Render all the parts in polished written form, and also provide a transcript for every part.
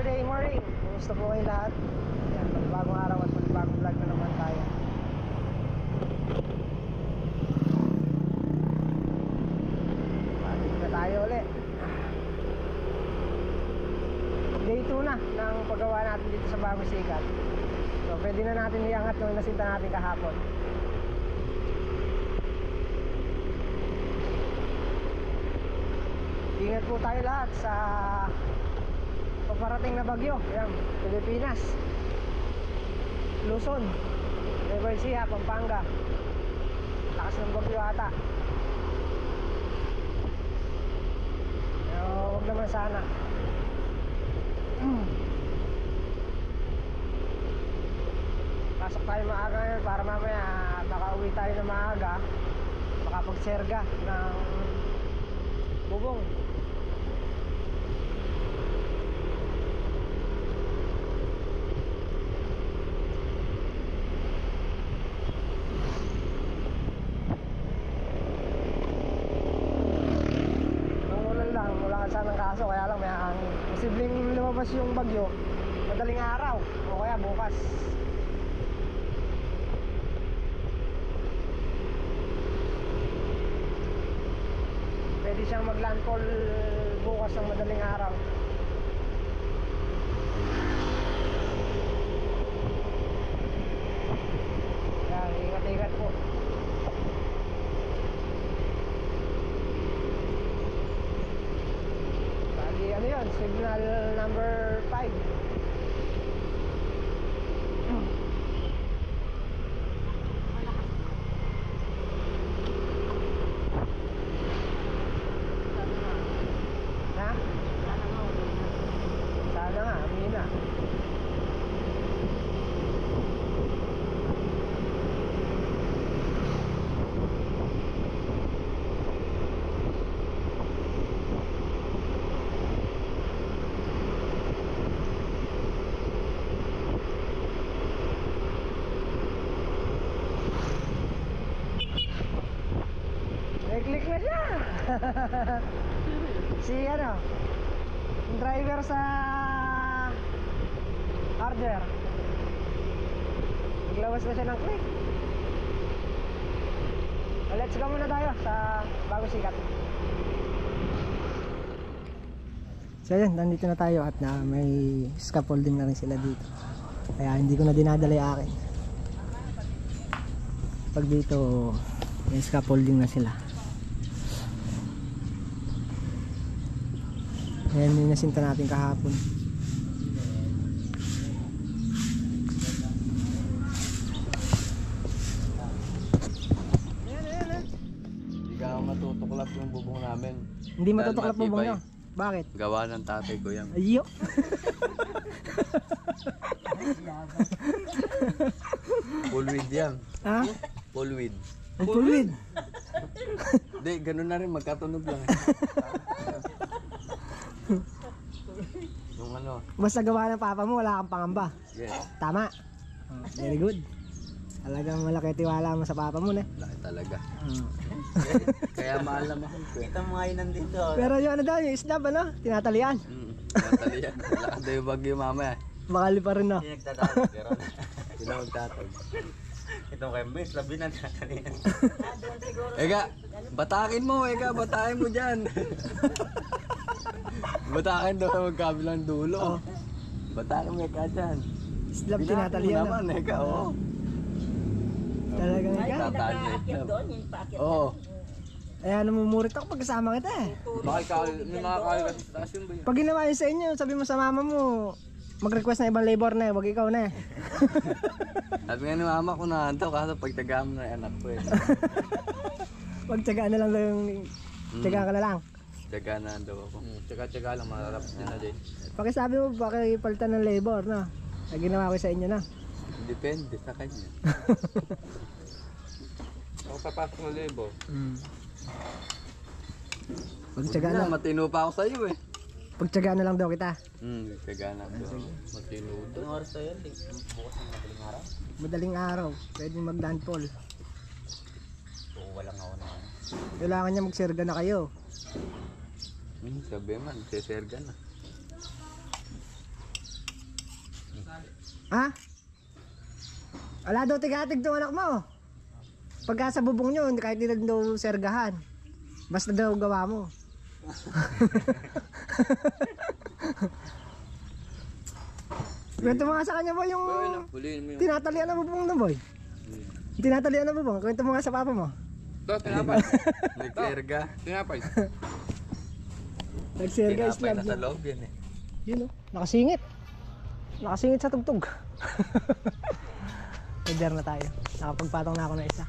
Saturday morning. Kumusta po kayo lahat? Yan, panibagong araw at panibagong vlog na naman tayo. Balik na tayo ulit. Day 2 na ng paggawa natin dito sa Bagong Sikat. So pwede na natin iangat yung nasinta natin kahapon. Ingat po tayo lahat sa paparating na bagyo. Yan, Pilipinas, Luzon, Nueva Ecija, Pampanga. Lakas ng bagyo ata. Pero wag naman sana. Pasok tayo maaga ngayon para mamaya makauwi tayo na maaga, makapagserga ng bubong. Sanang kaso, kaya lang may hangin. Posibleng lumabas yung bagyo madaling araw o kaya bukas. Pwede siyang maglandfall bukas ng madaling araw. Kaya ingat-ingat po. Ano yun? Signal number 5. Ha? Sana nga, amin na. Click na siya. Si ano, yung driver sa Harder, naglawas na siya ng click. Let's go muna tayo sa Bagong Sikat. So yun, nandito na tayo at na may scaffolding na rin sila dito. Kaya hindi ko na dinadala yung akin. Pag dito may scaffolding na sila. Ayan yung nasinta natin kahapon. Ayan. Hindi ka matutuklap yung bubong namin. Hindi matutuklap bubong nyo? Bakit? Gawa ng tatay ko yan. Ayo! Full weed yan. Ha? Full weed. Ang pulwid! Hindi, ganun na rin, magkatunog lang. Yung ano. Basta gawa ng papa mo, wala kang pangamba. Yes. Tama. Very good. Talagang malaki tiwala mo sa papa mo na. Laki talaga. Kaya mahal na mahal ko. Kita mo ngayon nandito. Pero yung ano daw, yung isnab ano, tinatalian. Natalian. Lakad na yung bagyo mamaya. Makali pa rin no. Hindi nagtatawag. Pero Sila magtatag. itong kembis, labi na natin. Eka, batakin mo, batakin mo dyan. Batakin daw magkabilang dulo. Batakin mo dyan. Isnab tinatalian no. Naman, oo. Talagang ika. Tataan niya isnab. Oo. Kaya namumurit ako pag kasama kita eh. Nakakali kasi sa taas yun ba yun? Pag ginawa yun sa inyo, sabi mo sa mama mo, mag-request na ibang labor na eh, wag ikaw na eh. Sabi nga ni mama ko na ito, kaso pagtagaan mo na yung anak ko eh. Magtsagaan na lang daw yung... Tsagaan ka na lang. Tsagaan na daw ako. Tsaga-tsaga lang, mararap din na din. Pakisabi mo, pakipalitan ng labor no. Ay ginawa ko sa inyo na. Depende sa kanya. Ako papasok ng labor. Pagtsagaan na. Matino pa ako sa'yo eh. Pagtsagaan na lang daw kita. Tsagaan na daw. Matino daw. Anong oras tayo? Bukas ng madaling araw? Madaling araw, pwedeng mag-landfall. So walang ako na. Kailangan niya magserga na kayo. Sabi man, seserga na. Ha? Wala daw tigatig tong anak mo. Pagka sa bubong nyo, kahit hindi daw sergahan. Basta daw gawa mo. Kwento mo nga sa kanya, boy, yung tinatalian ng bubong na, boy. Tinatalian ng bubong. Kwento mo nga sa papa mo. Ito, tinapay. Nagserga. Tinapay. Nagserga is Tinapay love. na sa loob yan eh. Yun, oh. Nakasingit. Nakasingit sa tugtog. Order na tayo. Nakapagpatong na ako na isa.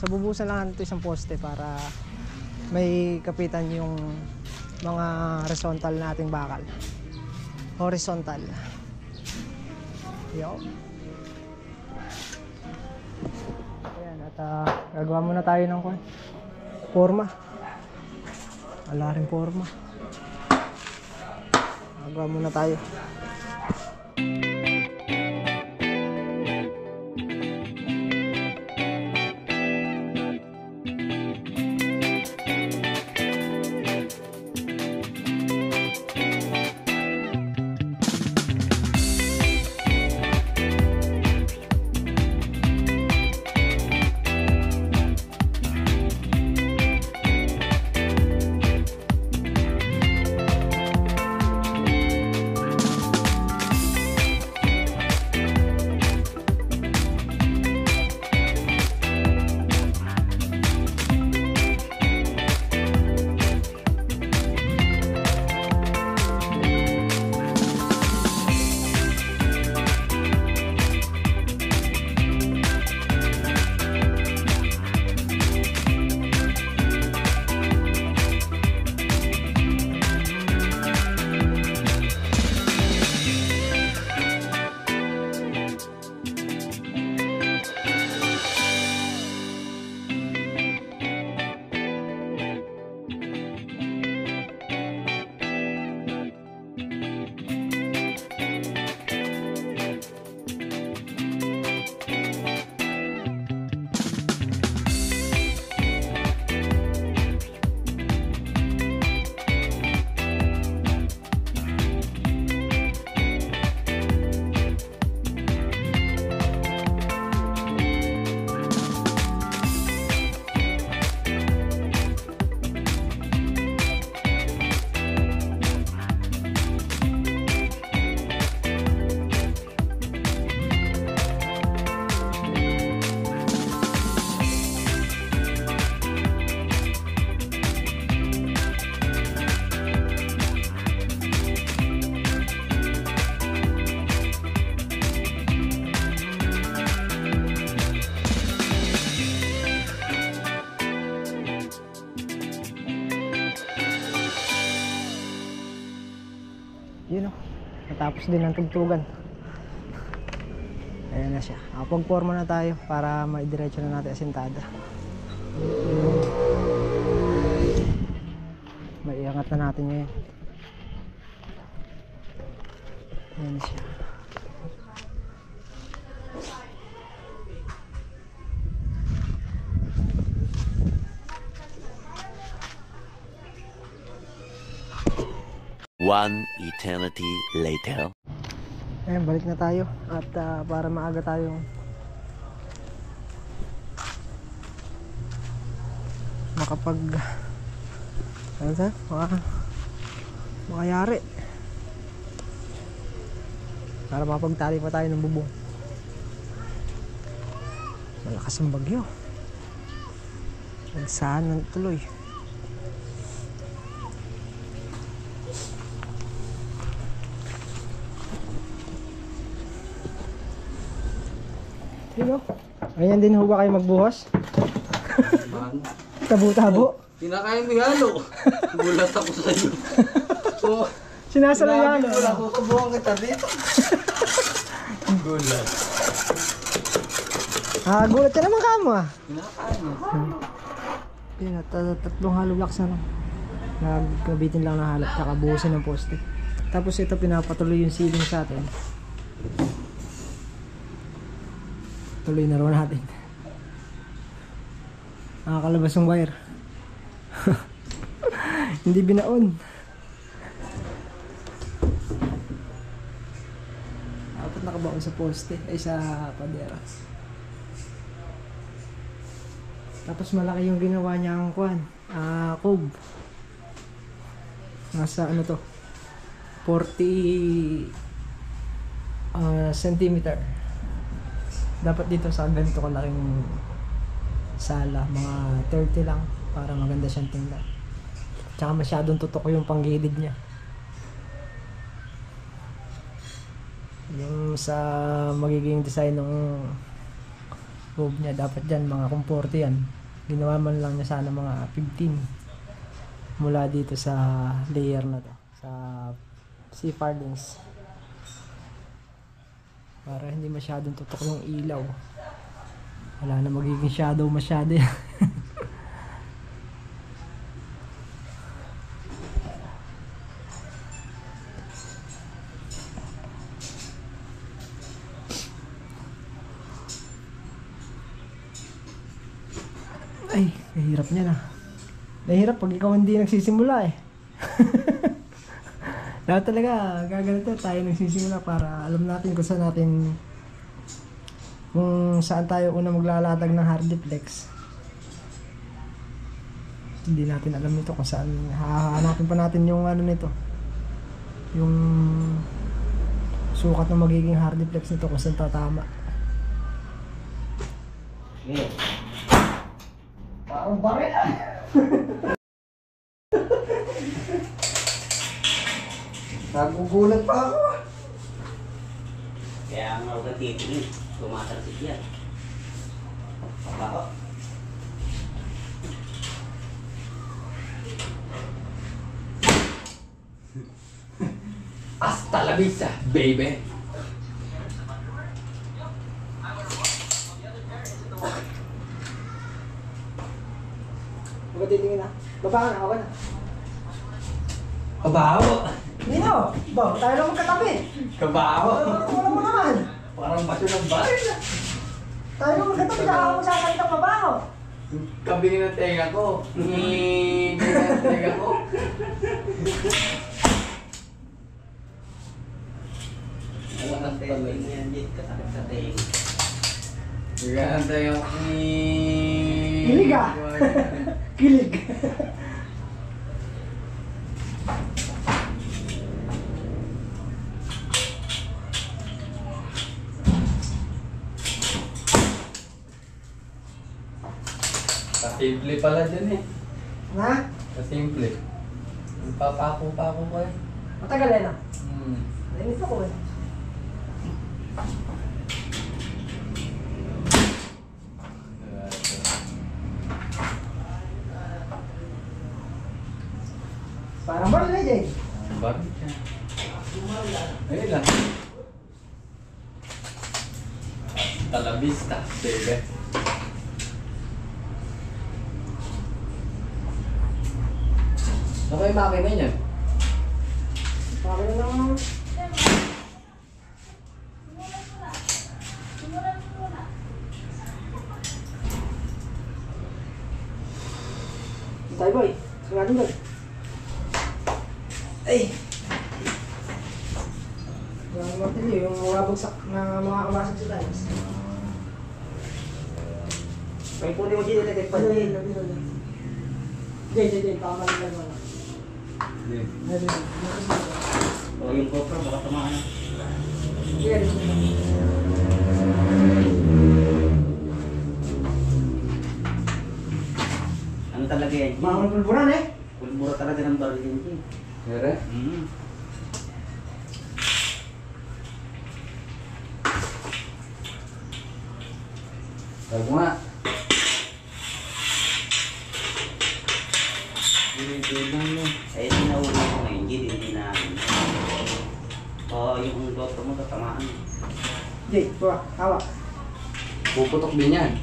So bubusan lang natin isang poste para may kapitan yung mga horizontal nating bakal. Horizontal. Yo. Ayan, at gagawa muna tayo ng forma. Wala rin forma. Gagawa muna tayo. Yun o, natapos din ang tugtugan. Ayan na siya. Pag-forma na tayo para maidiretso na natin asintada. Maiangat na natin ngayon. Ayan na siya. One eternity later. Ayan, balik na tayo. At para maaga tayong makayari. Para mapagtali pa tayo ng bubong. Malakas ang bagyo. Nagsahan ng tuloy. Sino? Ayan din ho ba kayo magbuhos? Tabo-tabo. Kinakain mo yalo. Gulat ako sa iyo. So, Sinasalayan. wala ko subukan kita dito. Gulat. Gulat ka naman kamo ah. Kinakain mo. Yan, tatlong hollow blocks na lang. Nagkabitin lang na halap, tsaka buhusin ng poste. Tapos ito pinapatuloy yung ceiling sa atin. Tuloy na rin natin. Nakakalabas ng wire. Hindi binaon. Dapat nakabaon sa poste, ay sa padera. Tapos malaki yung ginawa niya ang cove. Nasa ano to? 40 centimeter. Dapat dito sa ganito kalaking sala, mga 30 lang para maganda siyang tingnan. Tsaka masyadong tutok yung panggilid niya. Yung sa magiging design ng cove niya, dapat dyan mga comforte yan. Ginawa man lang niya sana mga 15 mula dito sa layer na to, sa sea farthings, para hindi masyadong tutok yung ilaw. Wala na magiging shadow masyado yan. Ay, nahirap niya na. Nahirap pag ikaw hindi nagsisimula eh. Dapat talaga gaganito tayo nagsisimula para alam natin kung saan tayo una maglalatag ng hard duplex. Hindi natin alam nito kung saan. Hahanapin pa natin yung ano nito, yung sukat ng magiging hard duplex nito kung saan tatama. Okay. Parang baril ah. Nagugulat pa ako. Kaya nga huwag titingin. Tumatalsik yan. Pabaho. Hasta la vista, baby. Huwag titingin na. Baba ka na, awan na. Kabaho. Nino, ba, tayo lang magkatabi. Kabaho. Walang mga naman. Parang baso ng baril. Tayo lang magkatabi, saka ako magsasalita mabaho. Kabingin ng tenga ko. Kabingin ng tenga ko. Alam ang tenga yan, Jit. Kasakit sa tenga. Kabingin ng tenga ko. Kilig ah. Kilig. Kasimple pala dyan eh. Na? Kasimple. Papako-pako ko eh. Matagal eh na. Hmm. Nainis ako eh. Parang baril eh, Jay. Bakit yan? Ayun lang. Hasta la vista, baby. Ano yung makina niyan? Parang na lang. Tay boy, sungatin doon. Ay! Yung martilyo, yung mga bagsak na mga kamasag sa tiles. May puli mo dito, Tete. Jay, tama lang naman. Hindi. O yung GoPro, baka tumahan. Ano talaga yan, Jit? Mga pulburan eh. Pulbura talaga ng baril yan, Jit. Mere? Mm. Bago nga. Dinidinan mo. Eh, tinahuli ko ngayon, Jit. Hindi na. O, yung GoPro mo, tatamaan. Jay, bawa, hawak. Puputok din yan.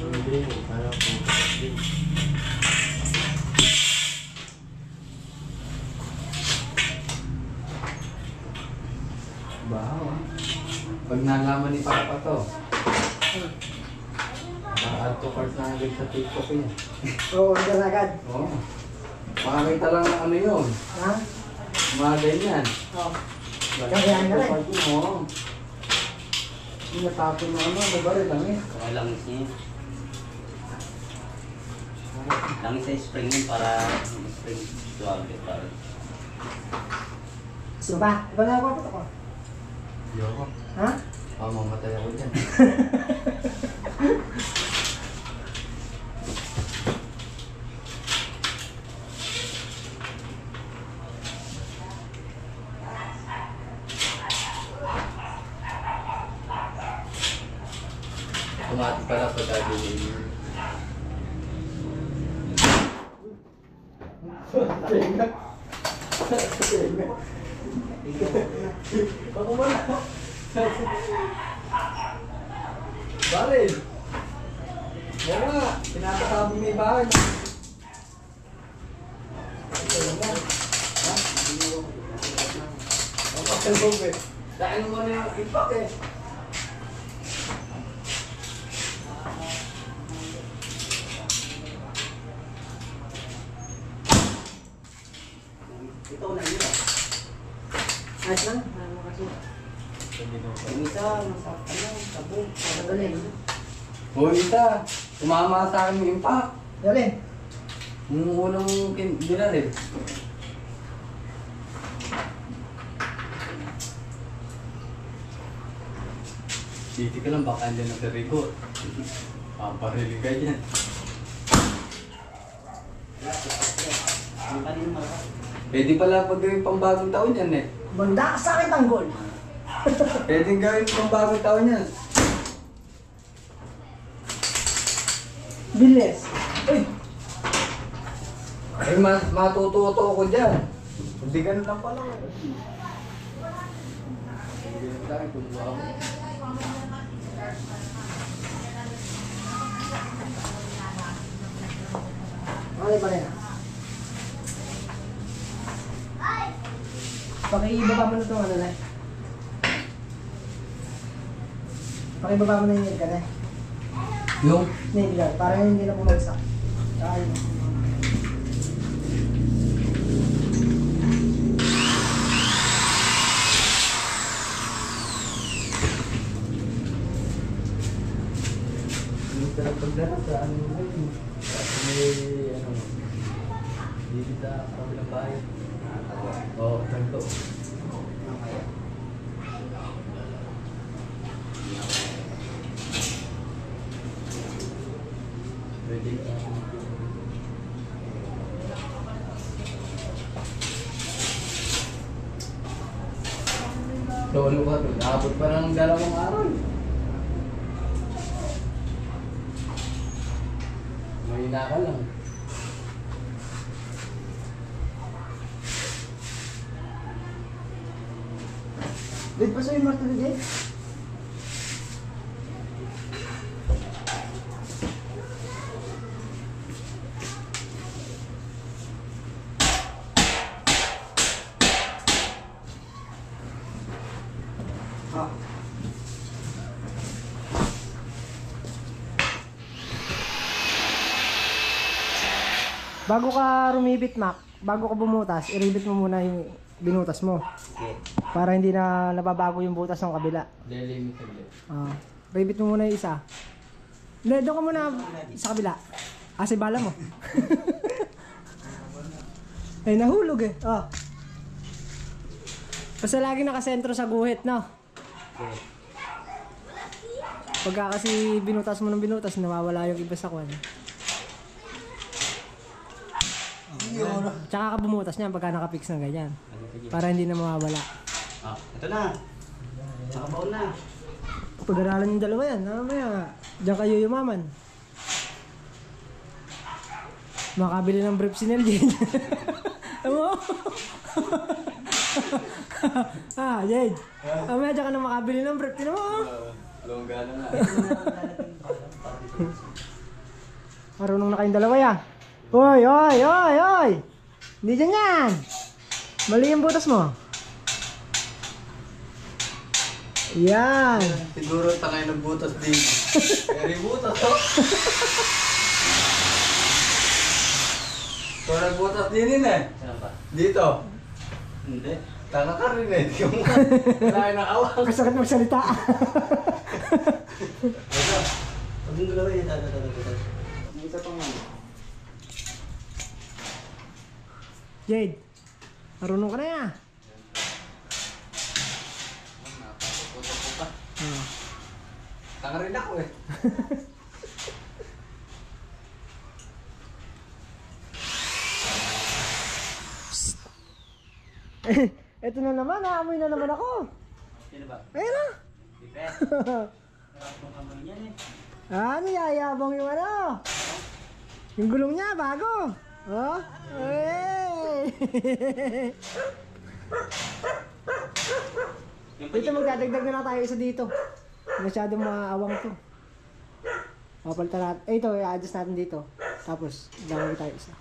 Hindi, parang puputok din. Baho ah. Pag nalaman ni Papa to, ma-add to cart na agad sa TikTok yan. Oo, hanggang agad. Oo. Makakita lang ng ano yun. Ha? Mga ganyan. Oo. Kakayahan na rin. Oo. Hindi natapon na ano, nabaril lang eh. Okay, langis niya. Langis sa spring yun para spring suwabe para. Gusto ba? Iba na ako ako. Ayoko. Ha? Mamatay ako dyan. Automatic pala pag gagawin. Ako mo na. Baril! Oo nga, pinapatabi may bahay. Ito lang yan. Ha? Ang pakalbog eh. Dahil mo na yung impact eh. Ito na yun. Ayos lang. Ano kasi? Yung isa, sabog. Galing. O isa, tumama sa akin yung impact. Galing. Yung unang binal eh. Titi ka lang, baka andyan ang darigot. Paparili ka dyan. Yung kanina malakas. Pwede pala pag gawin pambagong taon yan eh. Banda ka sa akin tanggol. Pwede gawin pambagong taon yan. Bilis. Uy! Ay, matututo ko dyan. Hindi ganun lang pala. Hindi ganun lang, kumuha ko. Okay pa rin. Pakibaba mo na itong ano na. Pakibaba mo na yung nail ka na. Yung? Nail guard, para hindi na bumagsak. Ay. Hindi ka pagdara sa ano yun. May ano. Dito sa kabilang bahay. Oo, ganito. Pwede ka. So ano ba ito? Naabot pa ng 2 araw. Mahina ka lang. Wait pa sa'yo yung martilyo din? Ah. Bago ka rumibit, Mac, bago ka bumutas, iribit mo muna yung binutas mo. Okay. Para hindi na nababago yung butas ng kabila. Delimit saglit. Ribit mo muna yung isa. Hindi, doon ka muna sa kabila. Kasi bala mo. Ay, nahulog eh. Oh. Basta lagi nakasentro sa guhit, no? Okay. Pagka kasi binutas mo ng binutas, nawawala yung iba sa kwan. Tsaka ka bumutas niyan pagka nakapix ng ganyan. Para hindi na mawawala. Ah, ito na. Nakabaon na. Pag-aralan yung dalawa yan, mamaya, diyan kayo yumaman. Makabili ng brief si Neljen. Ano? Ah, Jade. Mamaya diyan ka na makabili ng brief. Tinan mo. Longgana na. Marunong na kayong dalawa yan. Hoy, hoy, hoy, hoy! Hindi dyan yan! Mali yung butas mo. Yan! Siguro tangay nagbutas din. Kaya butas to. So nagbutas din eh. Saan ba? Dito. Hindi. Tanga ka rin eh. Yung wala na awang. Kasakit magsalita. Ito. Pag yung dalawa yun, ito. Isa pang ano. Jade, marunong ka na yan. Napapagputo ko pa. Hmm. Tanga rin ako eh. Ito na naman, naamoy na naman ako. Sino ba? Ayun na. Pipe. Sarap ng kamay niyan eh. Ano, yayabang yung ano? Yung gulong niya, bago. Oh? Hey! Dito magdadagdag na lang tayo isa dito. Masyadong maawang to. Papalitan natin. Eh, ito, i-adjust natin dito. Tapos, dalawa tayo isa.